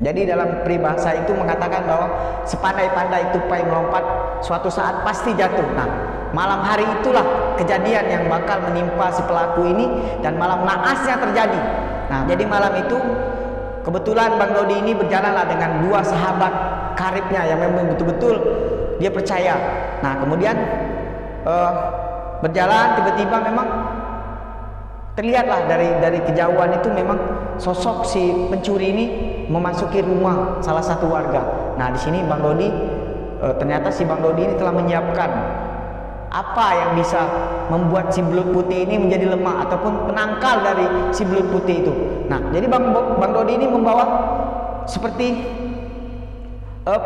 Jadi dalam peribahasa itu mengatakan bahwa sepandai-pandai tupai melompat, suatu saat pasti jatuh. Nah, malam hari itulah kejadian yang bakal menimpa si pelaku ini, dan malam naasnya terjadi. Nah, jadi malam itu kebetulan Bang Dodi ini berjalanlah dengan dua sahabat karibnya yang memang betul-betul dia percaya. Nah, kemudian berjalan, tiba-tiba memang terlihatlah dari kejauhan itu memang sosok si pencuri ini memasuki rumah salah satu warga. Nah, di sini Bang Dodi ternyata si Bang Dodi ini telah menyiapkan apa yang bisa membuat si belut putih ini menjadi lemah ataupun penangkal dari si belut putih itu. Nah, jadi Bang Dodi ini membawa seperti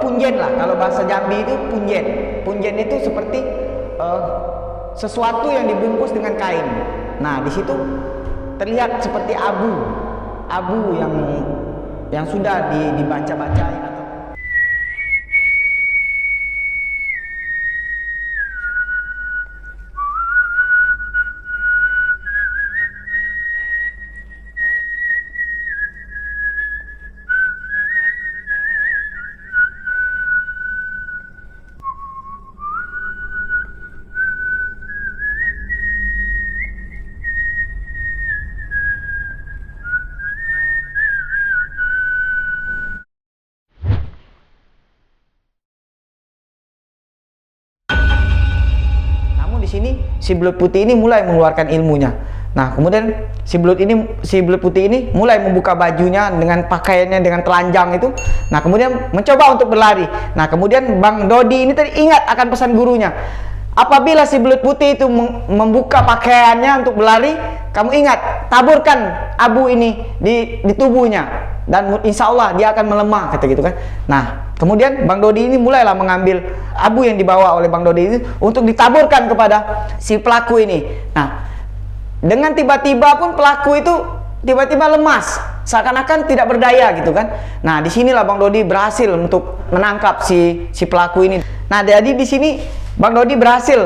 punjen lah, kalau bahasa Jambi itu punjen. Punjen itu seperti sesuatu yang dibungkus dengan kain. Nah, di situ terlihat seperti abu yang sudah dibaca-bacain. Di sini si belut putih ini mulai mengeluarkan ilmunya. Nah, kemudian si belut putih ini mulai membuka bajunya dengan pakaiannya dengan telanjang itu. Nah, kemudian mencoba untuk berlari. Nah, kemudian Bang Dodi ini tadi ingat akan pesan gurunya. Apabila si belut putih itu membuka pakaiannya untuk berlari, kamu ingat, taburkan abu ini di tubuhnya, dan insya Allah dia akan melemah, kata gitu kan. Nah, kemudian Bang Dodi ini mulailah mengambil abu yang dibawa oleh Bang Dodi ini untuk ditaburkan kepada si pelaku ini. Nah, dengan tiba-tiba pun pelaku itu tiba-tiba lemas, seakan-akan tidak berdaya gitu kan. Nah, disinilah Bang Dodi berhasil untuk menangkap si pelaku ini. Nah, jadi di sini Bang Dodi berhasil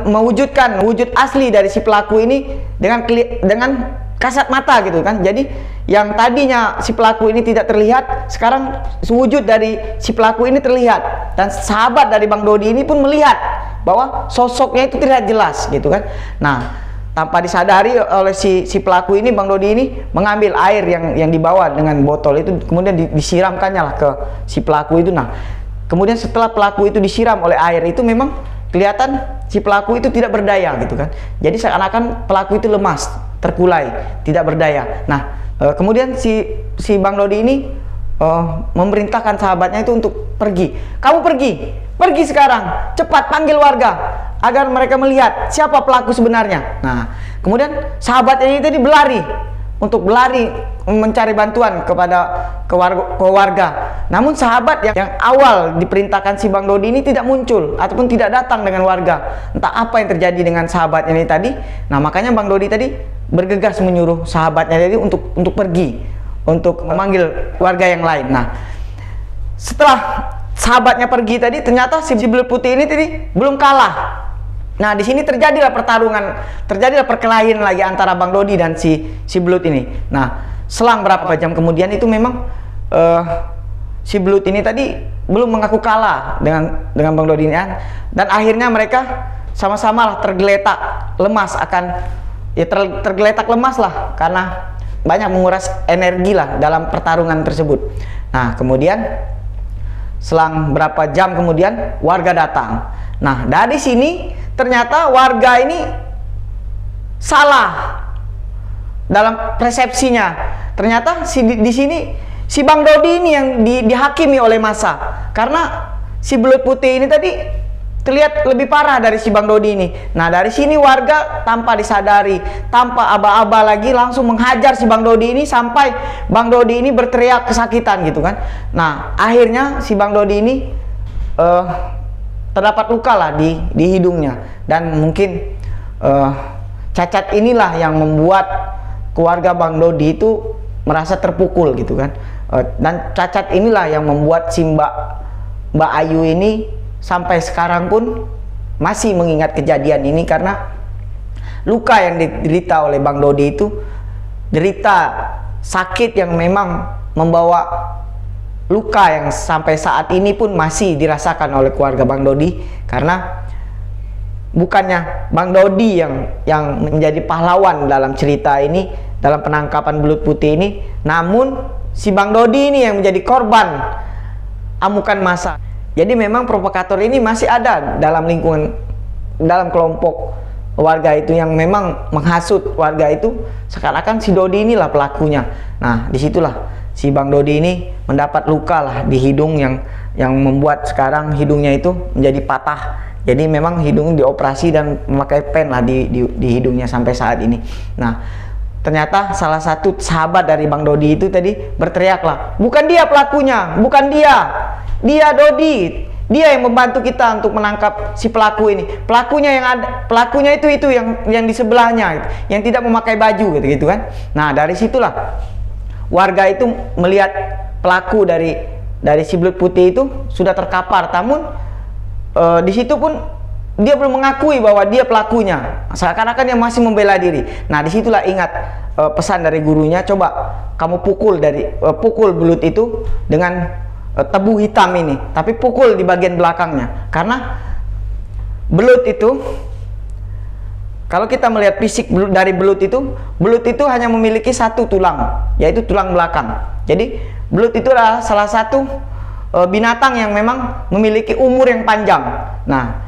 mewujudkan wujud asli dari si pelaku ini dengan kasat mata gitu kan. Jadi yang tadinya si pelaku ini tidak terlihat, sekarang wujud dari si pelaku ini terlihat, dan sahabat dari Bang Dodi ini pun melihat bahwa sosoknya itu tidak jelas gitu kan. Nah, tanpa disadari oleh si pelaku ini, Bang Dodi ini mengambil air yang dibawa dengan botol itu, kemudian disiramkannya lah ke si pelaku itu. Nah, kemudian setelah pelaku itu disiram oleh air itu, memang kelihatan si pelaku itu tidak berdaya gitu kan. Jadi seakan-akan pelaku itu lemas, terkulai, tidak berdaya. Nah, kemudian si Bang Dodi ini memerintahkan sahabatnya itu untuk pergi. Kamu pergi sekarang, cepat panggil warga agar mereka melihat siapa pelaku sebenarnya. Nah, kemudian sahabatnya ini tadi berlari mencari bantuan ke warga. Namun sahabat yang awal diperintahkan si Bang Dodi ini tidak muncul ataupun tidak datang dengan warga. Entah apa yang terjadi dengan sahabat ini tadi. Nah, makanya Bang Dodi tadi bergegas menyuruh sahabatnya tadi untuk pergi, untuk memanggil warga yang lain. Nah, setelah sahabatnya pergi tadi, ternyata si belut putih ini tadi belum kalah. Nah, di sini terjadilah perkelahian lagi antara Bang Dodi dan si belut ini. Nah, selang berapa jam kemudian itu memang si belut ini tadi belum mengaku kalah dengan Bang Dodi ini, dan akhirnya mereka sama-sama lah tergeletak lemas tergeletak lemas lah karena banyak menguras energi lah dalam pertarungan tersebut. Nah, kemudian selang berapa jam kemudian warga datang. Nah, dari sini ternyata warga ini salah dalam persepsinya. Ternyata di sini si Bang Dodi ini yang dihakimi oleh massa, karena si belut putih ini tadi terlihat lebih parah dari si Bang Dodi ini. Nah, dari sini warga tanpa disadari, tanpa aba-aba lagi langsung menghajar si Bang Dodi ini sampai Bang Dodi ini berteriak kesakitan gitu kan. Nah, akhirnya si Bang Dodi ini terdapat luka lah di hidungnya, dan mungkin cacat inilah yang membuat keluarga Bang Dodi itu merasa terpukul gitu kan. Dan cacat inilah yang membuat si Mbak Ayu ini sampai sekarang pun masih mengingat kejadian ini, karena luka yang diderita oleh Bang Dodi itu derita sakit yang memang membawa luka yang sampai saat ini pun masih dirasakan oleh keluarga Bang Dodi, karena bukannya Bang Dodi yang menjadi pahlawan dalam cerita ini, dalam penangkapan belut putih ini, namun si Bang Dodi ini yang menjadi korban amukan massa. Jadi memang provokator ini masih ada dalam lingkungan, dalam kelompok warga itu yang memang menghasut warga itu, seakan-akan si Dodi inilah pelakunya. Nah, disitulah si Bang Dodi ini mendapat luka lah di hidung yang membuat sekarang hidungnya itu menjadi patah. Jadi memang hidung dioperasi dan memakai pen lah di hidungnya sampai saat ini. Nah, ternyata salah satu sahabat dari Bang Dodi itu tadi berteriak lah, bukan dia pelakunya, bukan dia Dodi, dia yang membantu kita untuk menangkap si pelaku ini. Pelakunya itu yang di sebelahnya, yang tidak memakai baju gitu kan. Nah, dari situlah warga itu melihat pelaku dari si belut putih itu sudah terkapar, namun di situ pun dia belum mengakui bahwa dia pelakunya, seakan-akan dia masih membela diri. Nah, disitulah ingat pesan dari gurunya, coba kamu pukul belut itu dengan tebu hitam ini, tapi pukul di bagian belakangnya, karena belut itu, kalau kita melihat fisik dari belut itu hanya memiliki satu tulang, yaitu tulang belakang. Jadi belut itu adalah salah satu binatang yang memang memiliki umur yang panjang. Nah,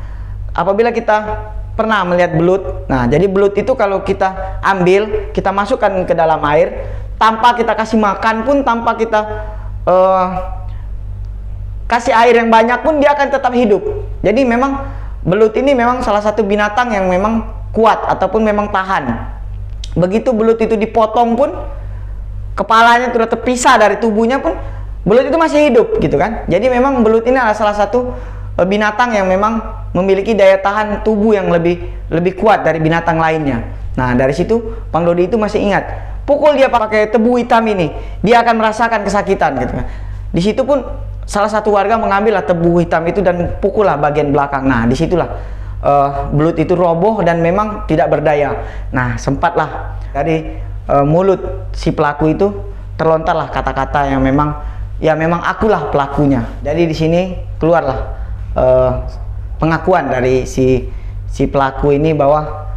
apabila kita pernah melihat belut, nah jadi belut itu kalau kita ambil, kita masukkan ke dalam air, tanpa kita kasih makan pun, tanpa kita kasih air yang banyak pun, dia akan tetap hidup. Jadi memang belut ini memang salah satu binatang yang memang kuat ataupun memang tahan. Begitu belut itu dipotong pun, kepalanya sudah terpisah dari tubuhnya pun, belut itu masih hidup gitu kan. Jadi memang belut ini adalah salah satu binatang yang memang memiliki daya tahan tubuh yang lebih kuat dari binatang lainnya. Nah, dari situ Bang Dodi itu masih ingat, pukul dia pakai tebu hitam ini, dia akan merasakan kesakitan gitu kan. Di situ pun salah satu warga mengambil tebu hitam itu dan pukullah bagian belakang. Nah, disitulah belut itu roboh dan memang tidak berdaya. Nah, sempatlah dari mulut si pelaku itu terlontarlah kata-kata yang memang, ya memang akulah pelakunya. Jadi di sini keluarlah pengakuan dari si pelaku ini bahwa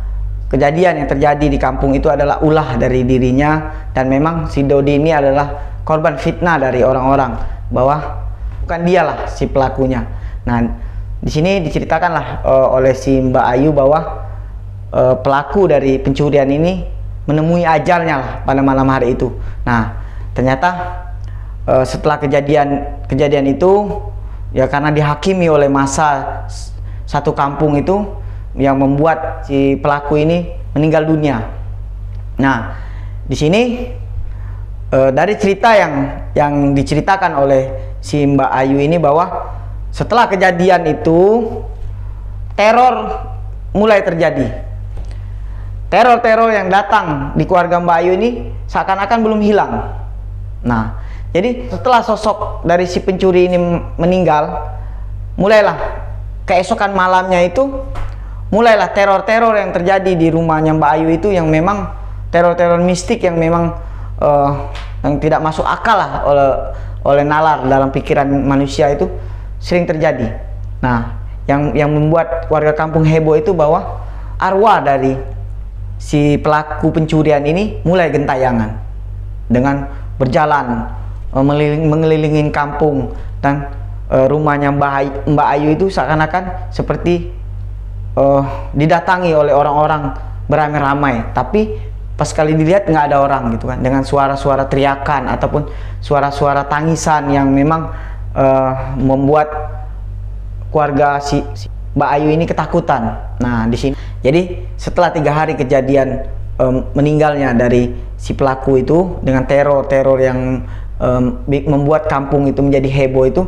kejadian yang terjadi di kampung itu adalah ulah dari dirinya, dan memang si Dodi ini adalah korban fitnah dari orang-orang, bahwa bukan dialah si pelakunya. Nah, di sini diceritakanlah oleh si Mbak Ayu bahwa pelaku dari pencurian ini menemui ajalnya lah pada malam hari itu. Nah, ternyata setelah kejadian itu, ya karena dihakimi oleh massa satu kampung itu, yang membuat si pelaku ini meninggal dunia. Nah, di sini dari cerita yang diceritakan oleh si Mbak Ayu ini, bahwa setelah kejadian itu teror mulai terjadi. Teror-teror yang datang di keluarga Mbak Ayu ini seakan-akan belum hilang. Nah, jadi setelah sosok dari si pencuri ini meninggal, mulailah keesokan malamnya itu, mulailah teror-teror yang terjadi di rumahnya Mbak Ayu itu, yang memang teror-teror mistik yang memang yang tidak masuk akal lah oleh nalar dalam pikiran manusia itu sering terjadi. Nah, yang membuat warga kampung heboh itu bahwa arwah dari si pelaku pencurian ini mulai gentayangan dengan berjalan mengelilingi kampung, dan rumahnya Mbak Ayu itu seakan-akan seperti didatangi oleh orang-orang beramai-ramai, tapi pas kali dilihat nggak ada orang gitu kan, dengan suara-suara teriakan ataupun suara-suara tangisan yang memang membuat keluarga si Mbak Ayu ini ketakutan. Nah, di sini jadi setelah 3 hari kejadian meninggalnya dari si pelaku itu, dengan teror-teror yang membuat kampung itu menjadi heboh itu,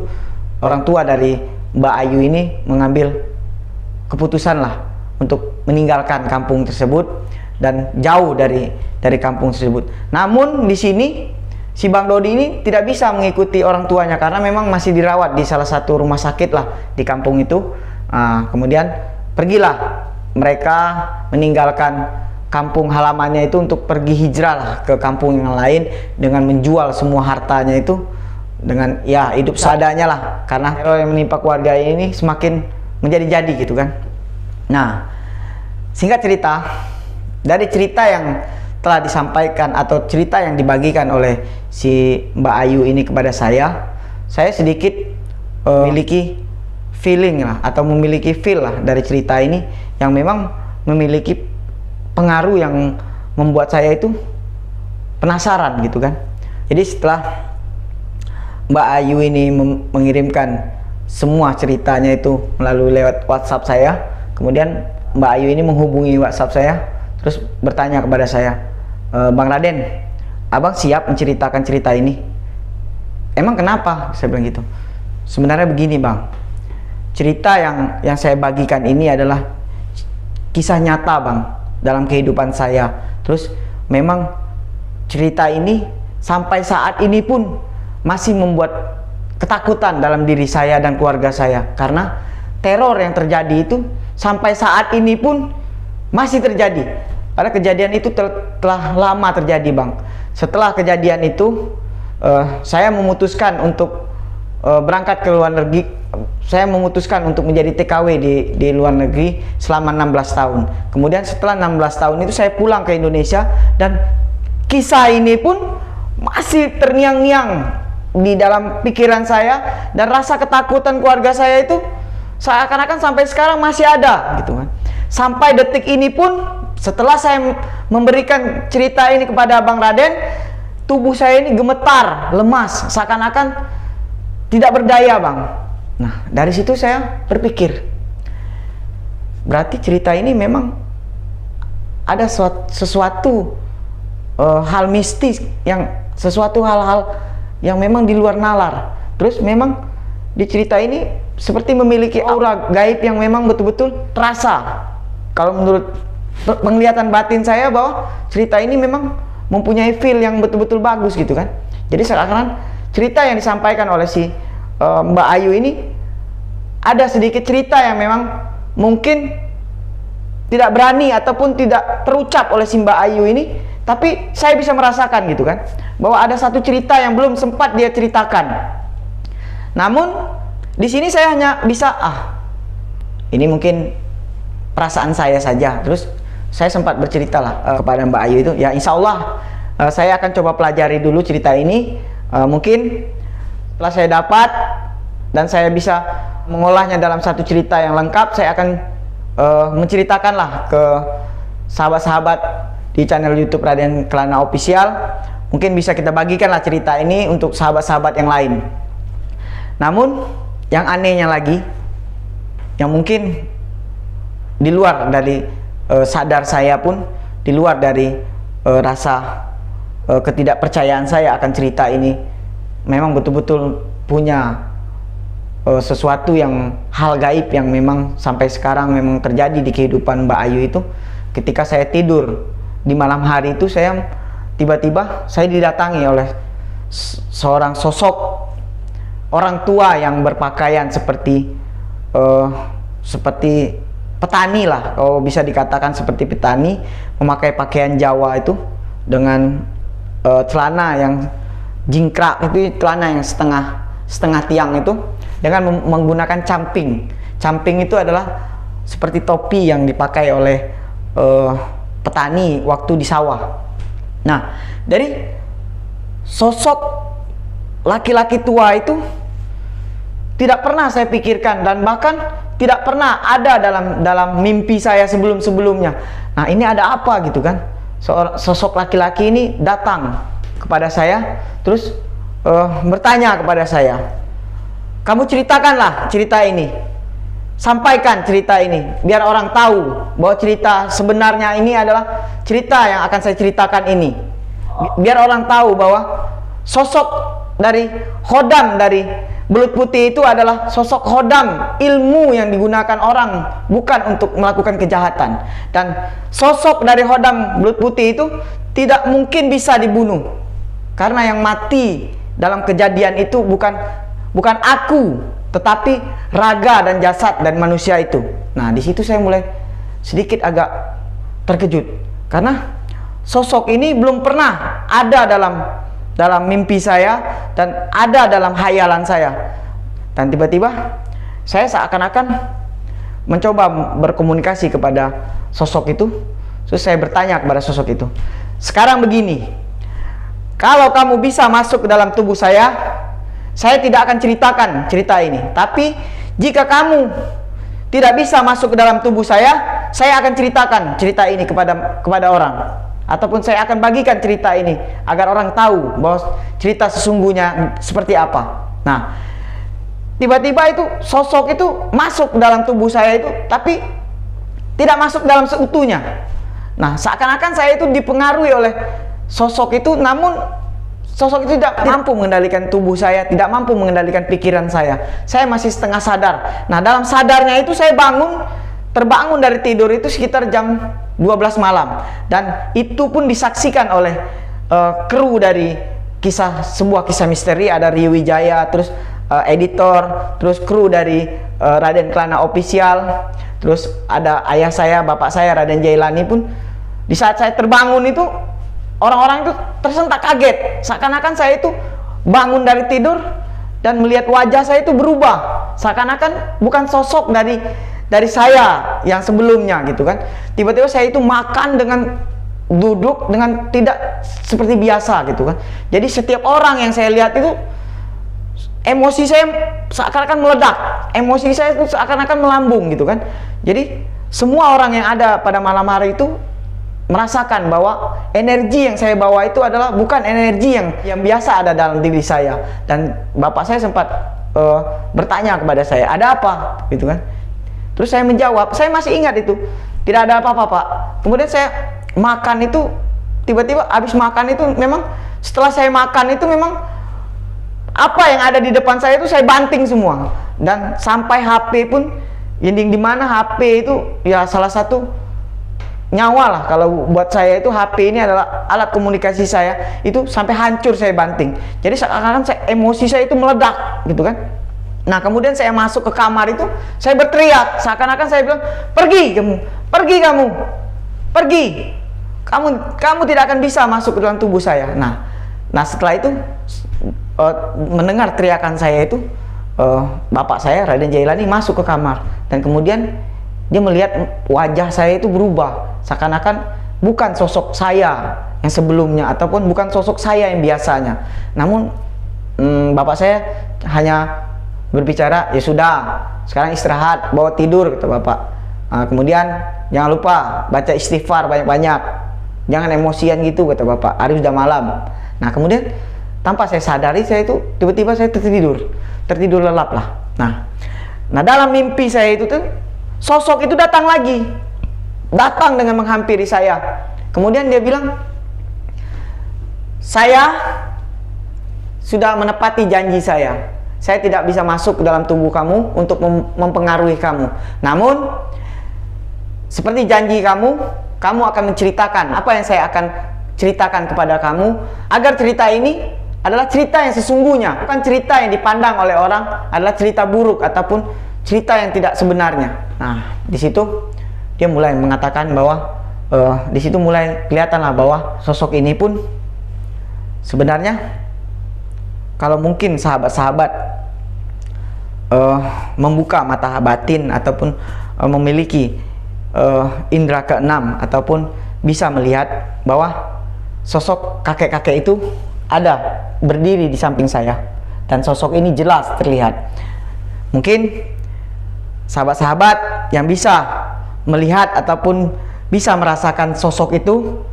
orang tua dari Mbak Ayu ini mengambil keputusan lah untuk meninggalkan kampung tersebut dan jauh dari kampung tersebut. Namun di sini si Bang Dodi ini tidak bisa mengikuti orang tuanya, karena memang masih dirawat di salah satu rumah sakit lah di kampung itu. Kemudian pergilah mereka meninggalkan kampung halamannya itu untuk pergi hijrah lah ke kampung yang lain dengan menjual semua hartanya itu, dengan ya hidup seadanya lah, karena teror yang menimpa keluarga ini semakin menjadi-jadi gitu kan. Nah, singkat cerita, dari cerita yang telah disampaikan atau cerita yang dibagikan oleh si Mbak Ayu ini kepada saya sedikit memiliki feeling lah, atau memiliki feel lah dari cerita ini yang memang memiliki pengaruh yang membuat saya itu penasaran gitu kan. Jadi setelah Mbak Ayu ini mengirimkan semua ceritanya itu melalui lewat WhatsApp saya, kemudian Mbak Ayu ini menghubungi WhatsApp saya, terus bertanya kepada saya, Bang Raden, abang siap menceritakan cerita ini? Emang kenapa? Saya bilang gitu. Sebenarnya begini bang, cerita yang saya bagikan ini adalah kisah nyata bang, dalam kehidupan saya. Terus memang cerita ini sampai saat ini pun masih membuat ketakutan dalam diri saya dan keluarga saya, karena teror yang terjadi itu sampai saat ini pun masih terjadi. Karena kejadian itu telah lama terjadi bang. Setelah kejadian itu saya memutuskan untuk berangkat ke luar negeri. Saya memutuskan untuk menjadi TKW di luar negeri selama 16 tahun. Kemudian setelah 16 tahun itu saya pulang ke Indonesia, dan kisah ini pun masih terngiang-ngiang di dalam pikiran saya, dan rasa ketakutan keluarga saya itu seakan-akan sampai sekarang masih ada gitu kan. Sampai detik ini pun, setelah saya memberikan cerita ini kepada Bang Raden, tubuh saya ini gemetar, lemas, seakan-akan tidak berdaya bang. Nah, dari situ saya berpikir, berarti cerita ini memang ada sesuatu hal mistis, yang sesuatu hal-hal yang memang di luar nalar. Terus memang di cerita ini seperti memiliki aura gaib yang memang betul-betul terasa. Kalau menurut penglihatan batin saya, bahwa cerita ini memang mempunyai feel yang betul-betul bagus gitu kan. Jadi seakan-akan cerita yang disampaikan oleh si Mbak Ayu ini, ada sedikit cerita yang memang mungkin tidak berani ataupun tidak terucap oleh si Mbak Ayu ini, tapi saya bisa merasakan gitu kan, bahwa ada satu cerita yang belum sempat dia ceritakan. Namun di sini saya hanya bisa, ini mungkin perasaan saya saja. Terus saya sempat bercerita lah kepada Mbak Ayu itu, ya insya Allah saya akan coba pelajari dulu cerita ini. Mungkin setelah saya dapat dan saya bisa mengolahnya dalam satu cerita yang lengkap, saya akan menceritakanlah ke sahabat-sahabat di channel YouTube Raden Kelana Official. Mungkin bisa kita bagikanlah cerita ini untuk sahabat-sahabat yang lain. Namun yang anehnya lagi, yang mungkin di luar dari sadar saya pun, di luar dari rasa ketidakpercayaan saya akan cerita ini, memang betul-betul punya sesuatu yang hal gaib yang memang sampai sekarang memang terjadi di kehidupan Mbak Ayu itu. Ketika saya tidur di malam hari itu, saya tiba-tiba saya didatangi oleh seorang sosok orang tua yang berpakaian seperti petani lah, kalau bisa dikatakan seperti petani, memakai pakaian Jawa itu dengan celana yang jingkrak, itu celana yang setengah tiang itu, dengan menggunakan camping. Camping itu adalah seperti topi yang dipakai oleh petani waktu di sawah. Nah, dari sosok laki-laki tua itu tidak pernah saya pikirkan, dan bahkan tidak pernah ada dalam mimpi saya sebelum-sebelumnya. Nah, ini ada apa gitu kan? Sosok laki-laki ini datang kepada saya, terus bertanya kepada saya, kamu ceritakanlah cerita ini, sampaikan cerita ini, biar orang tahu bahwa cerita sebenarnya ini adalah cerita yang akan saya ceritakan ini. Biar orang tahu bahwa sosok dari Khodam dari Belut Putih itu adalah sosok Khodam, ilmu yang digunakan orang bukan untuk melakukan kejahatan. Dan sosok dari Khodam Belut Putih itu tidak mungkin bisa dibunuh, karena yang mati dalam kejadian itu bukan aku, tetapi raga dan jasad dan manusia itu. Nah, di situ saya mulai sedikit agak terkejut. Karena sosok ini belum pernah ada dalam mimpi saya dan ada dalam hayalan saya. Dan tiba-tiba saya seakan-akan mencoba berkomunikasi kepada sosok itu. Terus saya bertanya kepada sosok itu, sekarang begini, kalau kamu bisa masuk ke dalam tubuh saya tidak akan ceritakan cerita ini. Tapi jika kamu tidak bisa masuk ke dalam tubuh saya akan ceritakan cerita ini kepada orang. Ataupun saya akan bagikan cerita ini agar orang tahu bahwa cerita sesungguhnya seperti apa. Nah, tiba-tiba itu sosok itu masuk ke dalam tubuh saya itu, tapi tidak masuk dalam seutuhnya. Nah, seakan-akan saya itu dipengaruhi oleh sosok itu, namun sosok itu tidak mampu mengendalikan tubuh saya, tidak mampu mengendalikan pikiran saya. Saya masih setengah sadar. Nah, dalam sadarnya itu saya terbangun dari tidur itu sekitar jam 12 malam. Dan itu pun disaksikan oleh kru dari sebuah kisah misteri. Ada Rio Wijaya, terus editor, terus kru dari Raden Kelana Official, terus ada ayah saya, bapak saya, Raden Jailani pun. Di saat saya terbangun itu, orang-orang itu tersentak kaget. Seakan-akan saya itu bangun dari tidur dan melihat wajah saya itu berubah. Seakan-akan bukan sosok dari saya yang sebelumnya gitu kan. Tiba-tiba saya itu makan dengan duduk dengan tidak seperti biasa gitu kan. Jadi setiap orang yang saya lihat itu emosi saya seakan-akan meledak. Emosi saya itu seakan-akan melambung gitu kan. Jadi semua orang yang ada pada malam hari itu merasakan bahwa energi yang saya bawa itu adalah bukan energi yang biasa ada dalam diri saya. Dan bapak saya sempat bertanya kepada saya, ada apa gitu kan. Terus saya menjawab, saya masih ingat itu, tidak ada apa-apa pak. Kemudian saya makan itu, tiba-tiba habis makan itu memang, setelah saya makan itu memang apa yang ada di depan saya itu saya banting semua. Dan sampai HP pun, yang dimana HP itu ya salah satu nyawa lah. Kalau buat saya itu HP ini adalah alat komunikasi saya, itu sampai hancur saya banting. Jadi seakan-akan emosi saya itu meledak gitu kan. Nah, kemudian saya masuk ke kamar itu, saya berteriak, seakan-akan saya bilang, pergi kamu, kamu tidak akan bisa masuk ke dalam tubuh saya. Nah setelah itu mendengar teriakan saya itu, bapak saya Raden Jailani masuk ke kamar, dan kemudian dia melihat wajah saya itu berubah, seakan-akan bukan sosok saya yang sebelumnya, ataupun bukan sosok saya yang biasanya. Namun bapak saya hanya berbicara, ya sudah, sekarang istirahat, bawa tidur, kata bapak. Kemudian jangan lupa baca istighfar banyak-banyak, jangan emosian gitu, kata bapak, hari sudah malam. Nah, kemudian tanpa saya sadari, saya itu tiba-tiba saya tertidur lelap lah. Nah dalam mimpi saya itu tuh sosok itu datang dengan menghampiri saya. Kemudian dia bilang, saya sudah menepati janji saya tidak bisa masuk ke dalam tubuh kamu untuk mempengaruhi kamu. Namun seperti janji kamu akan menceritakan apa yang saya akan ceritakan kepada kamu, agar cerita ini adalah cerita yang sesungguhnya, bukan cerita yang dipandang oleh orang adalah cerita buruk ataupun cerita yang tidak sebenarnya. Nah, di situ dia mulai mengatakan bahwa di situ mulai kelihatanlah bahwa sosok ini pun sebenarnya, kalau mungkin sahabat-sahabat membuka mata batin ataupun memiliki indera keenam, ataupun bisa melihat bahwa sosok kakek-kakek itu ada berdiri di samping saya, dan sosok ini jelas terlihat. Mungkin sahabat-sahabat yang bisa melihat ataupun bisa merasakan sosok itu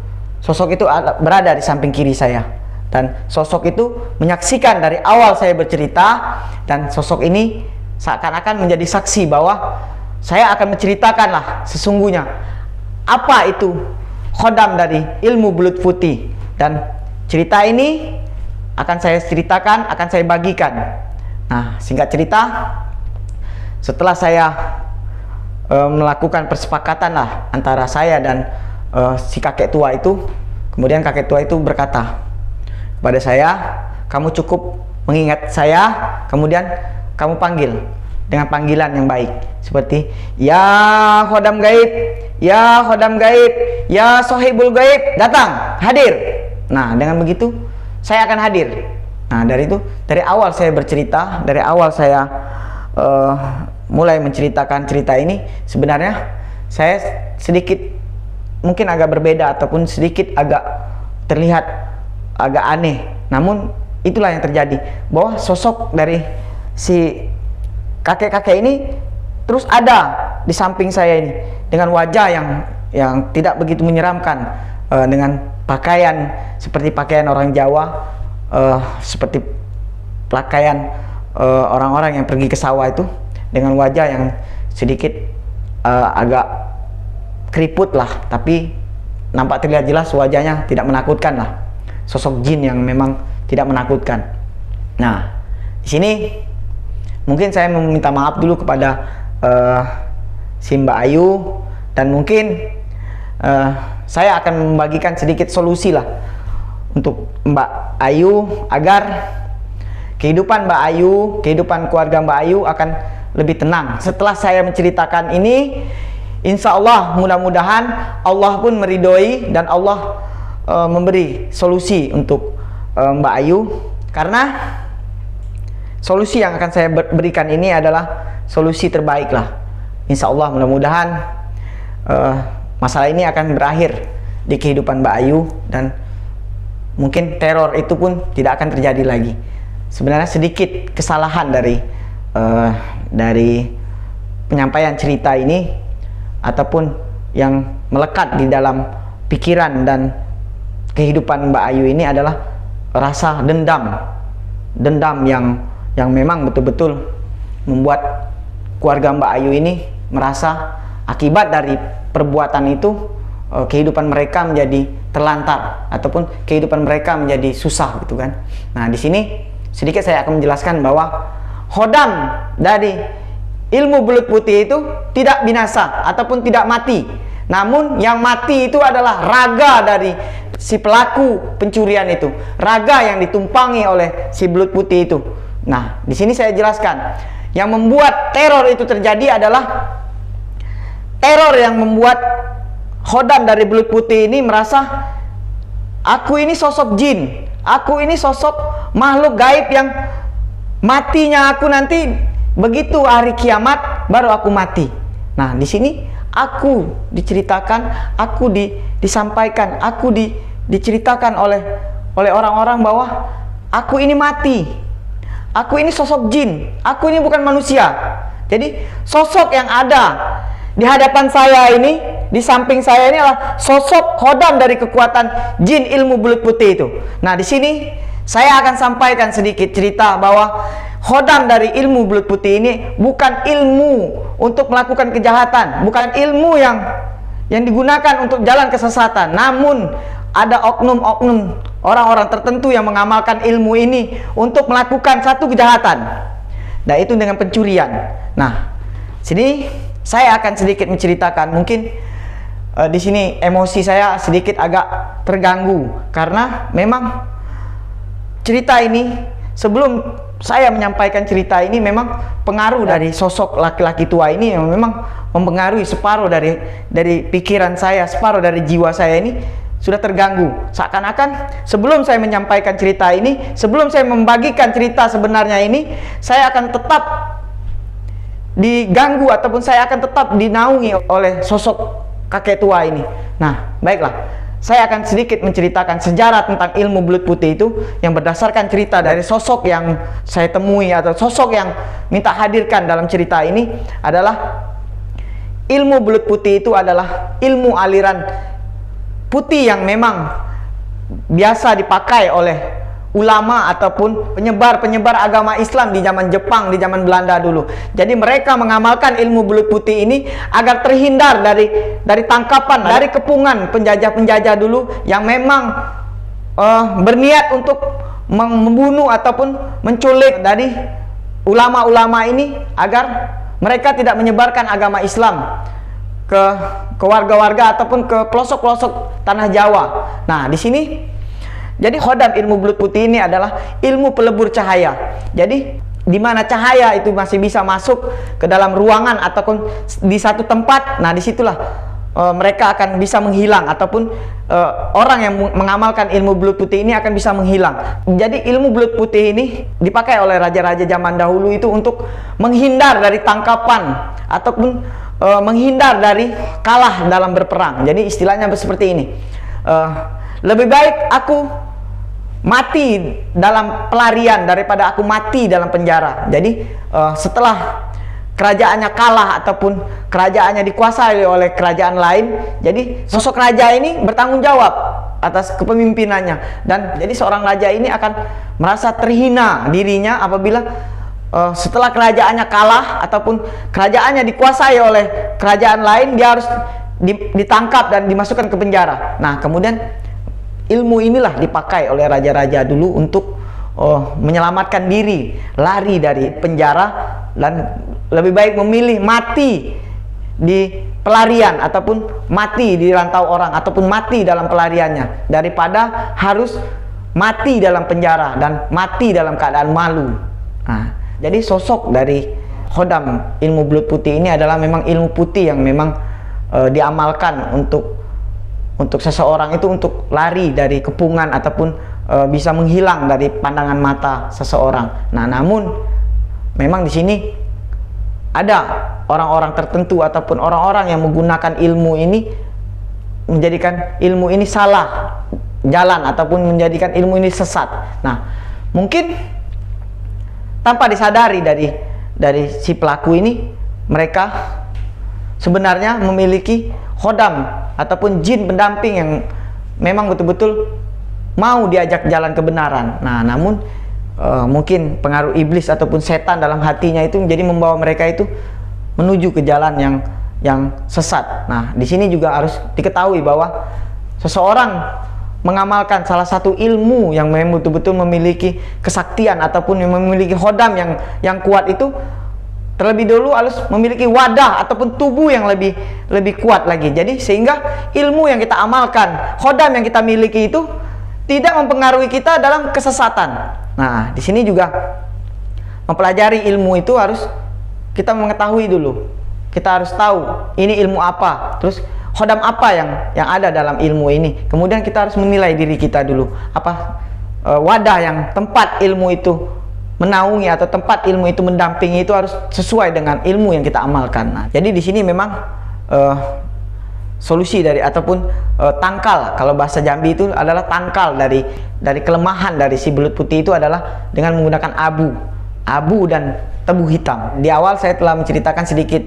berada di samping kiri saya, dan sosok itu menyaksikan dari awal saya bercerita, dan sosok ini seakan-akan menjadi saksi bahwa saya akan menceritakanlah sesungguhnya apa itu khodam dari ilmu belut putih. Dan cerita ini akan saya ceritakan, akan saya bagikan. Nah, singkat cerita, setelah saya melakukan persepakatan lah antara saya dan si kakek tua itu, kemudian kakek tua itu berkata kepada saya, kamu cukup mengingat saya, kemudian kamu panggil dengan panggilan yang baik, seperti ya khodam gaib, ya khodam gaib, ya sohibul gaib, datang, hadir. Nah, dengan begitu saya akan hadir. Nah, dari awal saya bercerita, dari awal saya mulai menceritakan cerita ini, sebenarnya saya sedikit mungkin agak berbeda ataupun sedikit agak terlihat agak aneh. Namun itulah yang terjadi, bahwa sosok dari si kakek-kakek ini terus ada di samping saya ini dengan wajah yang tidak begitu menyeramkan, dengan pakaian seperti pakaian orang Jawa, seperti pakaian orang-orang yang pergi ke sawah itu, dengan wajah yang sedikit agak keriput lah, tapi nampak terlihat jelas wajahnya tidak menakutkan lah, sosok jin yang memang tidak menakutkan. Nah, di sini mungkin saya meminta maaf dulu kepada si Mbak Ayu, dan mungkin saya akan membagikan sedikit solusi lah untuk Mbak Ayu, agar kehidupan Mbak Ayu, kehidupan keluarga Mbak Ayu akan lebih tenang. Setelah saya menceritakan ini, insya Allah mudah-mudahan Allah pun meridhoi dan Allah memberi solusi untuk Mbak Ayu, karena solusi yang akan saya berikan ini adalah solusi terbaik lah. Insya Allah mudah-mudahan masalah ini akan berakhir di kehidupan Mbak Ayu, dan mungkin teror itu pun tidak akan terjadi lagi. Sebenarnya sedikit kesalahan dari penyampaian cerita ini, ataupun yang melekat di dalam pikiran dan kehidupan Mbak Ayu ini adalah rasa dendam yang memang betul-betul membuat keluarga Mbak Ayu ini merasa akibat dari perbuatan itu kehidupan mereka menjadi terlantar, ataupun kehidupan mereka menjadi susah gitu kan. Nah, di sini sedikit saya akan menjelaskan bahwa khodam dari ilmu belut putih itu tidak binasa ataupun tidak mati. Namun yang mati itu adalah raga dari si pelaku pencurian itu, raga yang ditumpangi oleh si belut putih itu. Nah, di sini saya jelaskan, yang membuat teror itu terjadi adalah teror yang membuat khodam dari belut putih ini merasa, aku ini sosok jin, aku ini sosok makhluk gaib yang matinya aku nanti begitu hari kiamat baru aku mati. Nah, di sini aku diceritakan, aku disampaikan, aku diceritakan oleh orang-orang bahwa aku ini mati, aku ini sosok jin, aku ini bukan manusia. Jadi sosok yang ada di hadapan saya ini, di samping saya ini adalah sosok khodam dari kekuatan jin ilmu belut putih itu. Nah, di sini saya akan sampaikan sedikit cerita bahwa khodam dari ilmu belut putih ini bukan ilmu untuk melakukan kejahatan, bukan ilmu yang digunakan untuk jalan kesesatan. Namun ada oknum-oknum orang-orang tertentu yang mengamalkan ilmu ini untuk melakukan satu kejahatan, dan itu dengan pencurian. Nah, sini saya akan sedikit menceritakan. Mungkin di sini emosi saya sedikit agak terganggu, karena memang cerita ini, sebelum saya menyampaikan cerita ini, memang pengaruh dari sosok laki-laki tua ini yang memang mempengaruhi separuh dari pikiran saya, separuh dari jiwa saya ini sudah terganggu. Seakan-akan sebelum saya menyampaikan cerita ini, sebelum saya membagikan cerita sebenarnya ini, saya akan tetap diganggu ataupun saya akan tetap dinaungi oleh sosok kakek tua ini. Nah, baiklah, saya akan sedikit menceritakan sejarah tentang ilmu belut putih itu, yang berdasarkan cerita dari sosok yang saya temui atau sosok yang minta hadirkan dalam cerita ini. Adalah ilmu belut putih itu adalah ilmu aliran putih yang memang biasa dipakai oleh ulama ataupun penyebar agama Islam di zaman Jepang, di zaman Belanda dulu. Jadi mereka mengamalkan ilmu belut putih ini agar terhindar dari tangkapan, dari kepungan penjajah-penjajah dulu yang memang berniat untuk membunuh ataupun menculik dari ulama-ulama ini, agar mereka tidak menyebarkan agama Islam ke warga-warga ataupun ke pelosok-pelosok tanah Jawa. Nah, di sini jadi khodam ilmu belut putih ini adalah ilmu pelebur cahaya. Jadi di mana cahaya itu masih bisa masuk ke dalam ruangan ataupun di satu tempat, nah disitulah mereka akan bisa menghilang, ataupun orang yang mengamalkan ilmu belut putih ini akan bisa menghilang. Jadi ilmu belut putih ini dipakai oleh raja-raja zaman dahulu itu untuk menghindar dari tangkapan ataupun menghindar dari kalah dalam berperang. Jadi istilahnya seperti ini, lebih baik aku mati dalam pelarian daripada aku mati dalam penjara. Jadi setelah kerajaannya kalah ataupun kerajaannya dikuasai oleh kerajaan lain, jadi sosok raja ini bertanggung jawab atas kepemimpinannya. Dan jadi seorang raja ini akan merasa terhina dirinya apabila setelah kerajaannya kalah ataupun kerajaannya dikuasai oleh kerajaan lain, dia harus ditangkap dan dimasukkan ke penjara. Nah, kemudian ilmu inilah dipakai oleh raja-raja dulu untuk menyelamatkan diri, lari dari penjara, dan lebih baik memilih mati di pelarian ataupun mati di rantau orang ataupun mati dalam pelariannya daripada harus mati dalam penjara dan mati dalam keadaan malu. Nah, jadi sosok dari khodam ilmu belut putih ini adalah memang ilmu putih yang memang diamalkan untuk seseorang itu untuk lari dari kepungan ataupun bisa menghilang dari pandangan mata seseorang. Nah, namun memang di sini ada orang-orang tertentu ataupun orang-orang yang menggunakan ilmu ini menjadikan ilmu ini salah jalan ataupun menjadikan ilmu ini sesat. Nah, mungkin tanpa disadari dari si pelaku ini, mereka sebenarnya memiliki khodam ataupun jin pendamping yang memang betul-betul mau diajak jalan kebenaran. Nah, namun mungkin pengaruh iblis ataupun setan dalam hatinya itu menjadi membawa mereka itu menuju ke jalan yang sesat. Nah, di sini juga harus diketahui bahwa seseorang mengamalkan salah satu ilmu yang memang betul-betul memiliki kesaktian ataupun yang memiliki khodam yang kuat itu, terlebih dulu harus memiliki wadah ataupun tubuh yang lebih kuat lagi. Jadi sehingga ilmu yang kita amalkan, khodam yang kita miliki itu tidak mempengaruhi kita dalam kesesatan. Nah, di sini juga mempelajari ilmu itu harus kita mengetahui dulu. Kita harus tahu ini ilmu apa, terus khodam apa yang ada dalam ilmu ini. Kemudian kita harus menilai diri kita dulu. Apa wadah yang tempat ilmu itu menaungi atau tempat ilmu itu mendampingi itu harus sesuai dengan ilmu yang kita amalkan. Nah, jadi di sini memang solusi dari ataupun tangkal, kalau bahasa Jambi itu adalah tangkal dari kelemahan dari si belut putih itu adalah dengan menggunakan abu dan tebu hitam. Di awal saya telah menceritakan sedikit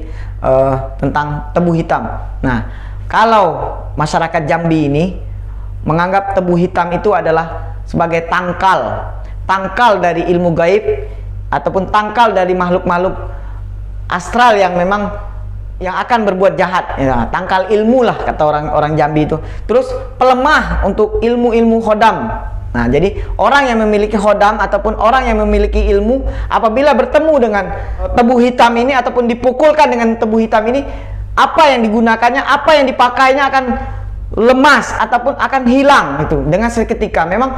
tentang tebu hitam. Nah, kalau masyarakat Jambi ini menganggap tebu hitam itu adalah sebagai tangkal dari ilmu gaib ataupun tangkal dari makhluk-makhluk astral yang memang yang akan berbuat jahat, ya, tangkal ilmu lah kata orang Jambi itu. Terus pelemah untuk ilmu-ilmu khodam. Nah, jadi orang yang memiliki khodam ataupun orang yang memiliki ilmu, apabila bertemu dengan tebu hitam ini ataupun dipukulkan dengan tebu hitam ini, apa yang digunakannya, apa yang dipakainya akan lemas ataupun akan hilang itu dengan seketika. Memang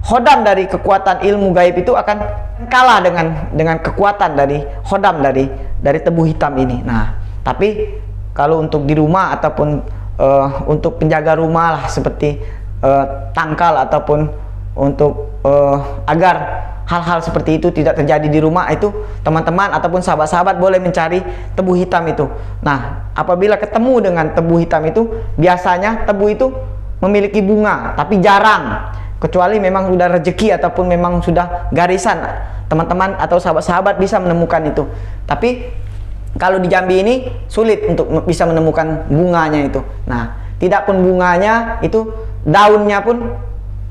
khodam dari kekuatan ilmu gaib itu akan kalah dengan kekuatan dari khodam dari tebu hitam ini. Nah, tapi kalau untuk di rumah ataupun untuk penjaga rumah lah, seperti tangkal ataupun untuk agar hal-hal seperti itu tidak terjadi di rumah, itu teman-teman ataupun sahabat-sahabat boleh mencari tebu hitam itu. Nah, apabila ketemu dengan tebu hitam itu, biasanya tebu itu memiliki bunga, tapi jarang, kecuali memang sudah rezeki ataupun memang sudah garisan, teman-teman atau sahabat-sahabat bisa menemukan itu. Tapi kalau di Jambi ini sulit untuk bisa menemukan bunganya itu. Nah, tidak pun bunganya, itu daunnya pun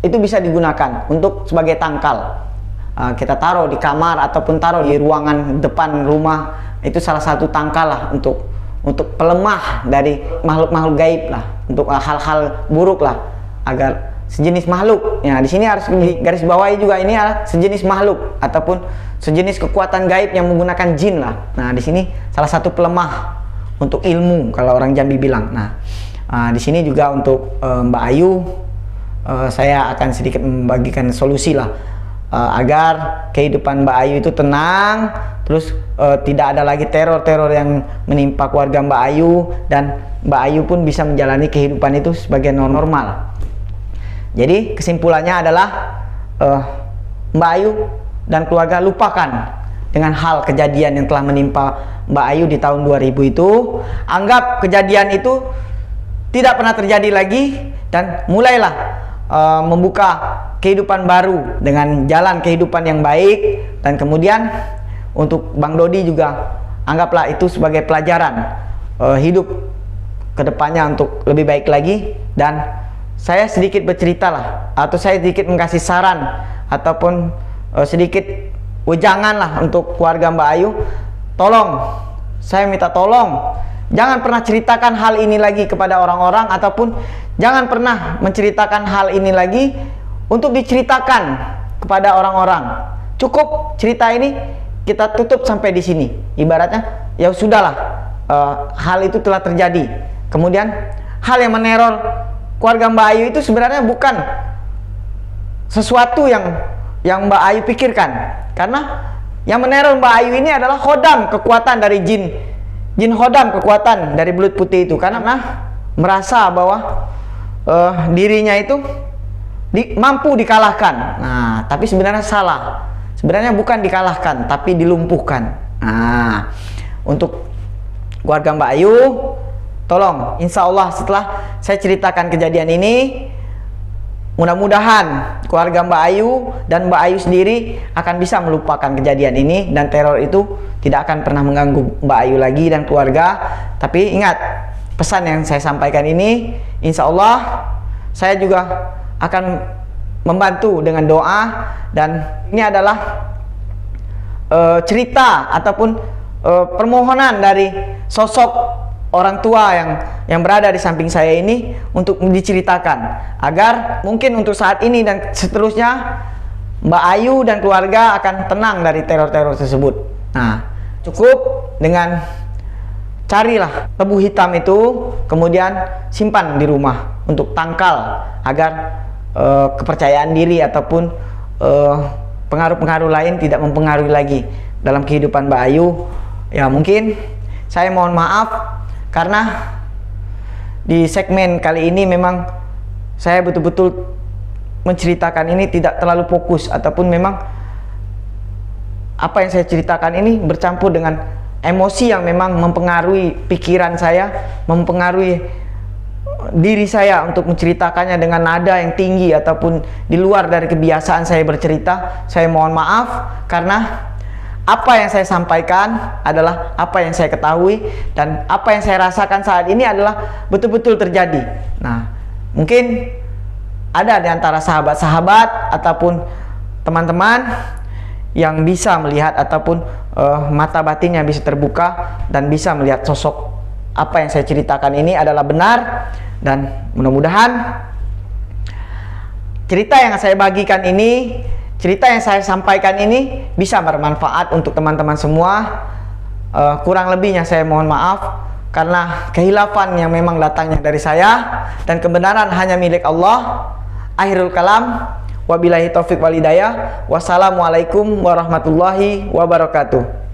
itu bisa digunakan untuk sebagai tangkal. Kita taruh di kamar ataupun taruh di ruangan depan rumah, itu salah satu tangkal lah untuk pelemah dari makhluk-makhluk gaib lah, untuk hal-hal buruk lah, agar sejenis makhluk. Ya, di sini harus garis bawahi juga, ini adalah sejenis makhluk ataupun sejenis kekuatan gaib yang menggunakan jin lah. Nah, di sini salah satu pelemah untuk ilmu kalau orang Jambi bilang. Nah, di sini juga untuk Mbak Ayu, saya akan sedikit membagikan solusi lah agar kehidupan Mbak Ayu itu tenang, terus tidak ada lagi teror-teror yang menimpa keluarga Mbak Ayu, dan Mbak Ayu pun bisa menjalani kehidupan itu sebagai normal. Jadi kesimpulannya adalah Mbak Ayu dan keluarga lupakan dengan hal kejadian yang telah menimpa Mbak Ayu di tahun 2000 itu. Anggap kejadian itu tidak pernah terjadi lagi, dan mulailah membuka kehidupan baru dengan jalan kehidupan yang baik. Dan kemudian untuk Bang Dodi juga anggaplah itu sebagai pelajaran hidup kedepannya untuk lebih baik lagi. Dan saya sedikit bercerita lah, atau saya sedikit mengasih saran ataupun sedikit wejangan lah untuk keluarga Mbak Ayu. Tolong, saya minta tolong, jangan pernah ceritakan hal ini lagi kepada orang-orang, ataupun jangan pernah menceritakan hal ini lagi untuk diceritakan kepada orang-orang. Cukup cerita ini kita tutup sampai di sini. Ibaratnya ya sudahlah, hal itu telah terjadi. Kemudian hal yang meneror keluarga Mbak Ayu itu sebenarnya bukan sesuatu yang Mbak Ayu pikirkan, karena yang meneror Mbak Ayu ini adalah khodam, kekuatan dari jin khodam, kekuatan dari belut putih itu, karena merasa bahwa dirinya itu mampu dikalahkan. Nah, tapi sebenarnya salah. Sebenarnya bukan dikalahkan, tapi dilumpuhkan. Nah, untuk keluarga Mbak Ayu, tolong, insya Allah setelah saya ceritakan kejadian ini, mudah-mudahan keluarga Mbak Ayu dan Mbak Ayu sendiri akan bisa melupakan kejadian ini, dan teror itu tidak akan pernah mengganggu Mbak Ayu lagi dan keluarga. Tapi ingat, pesan yang saya sampaikan ini, insya Allah saya juga akan membantu dengan doa. Dan ini adalah cerita ataupun permohonan dari sosok orang tua yang berada di samping saya ini untuk diceritakan, agar mungkin untuk saat ini dan seterusnya Mbak Ayu dan keluarga akan tenang dari teror-teror tersebut. Nah, cukup dengan carilah tebu hitam itu, kemudian simpan di rumah untuk tangkal, agar kepercayaan diri ataupun pengaruh-pengaruh lain tidak mempengaruhi lagi dalam kehidupan Mbak Ayu. Ya, mungkin saya mohon maaf karena di segmen kali ini memang saya betul-betul menceritakan ini tidak terlalu fokus, ataupun memang apa yang saya ceritakan ini bercampur dengan emosi yang memang mempengaruhi pikiran saya, mempengaruhi diri saya untuk menceritakannya dengan nada yang tinggi ataupun di luar dari kebiasaan saya bercerita. Saya mohon maaf, karena apa yang saya sampaikan adalah apa yang saya ketahui, dan apa yang saya rasakan saat ini adalah betul-betul terjadi. Nah, mungkin ada di antara sahabat-sahabat ataupun teman-teman yang bisa melihat ataupun mata batinnya bisa terbuka dan bisa melihat sosok apa yang saya ceritakan ini adalah benar. Dan mudah-mudahan cerita yang saya bagikan ini, cerita yang saya sampaikan ini bisa bermanfaat untuk teman-teman semua. Kurang lebihnya saya mohon maaf, karena kehilafan yang memang datangnya dari saya, dan kebenaran hanya milik Allah. Akhirul kalam, wabillahi taufik walhidayah. Wassalamualaikum warahmatullahi wabarakatuh.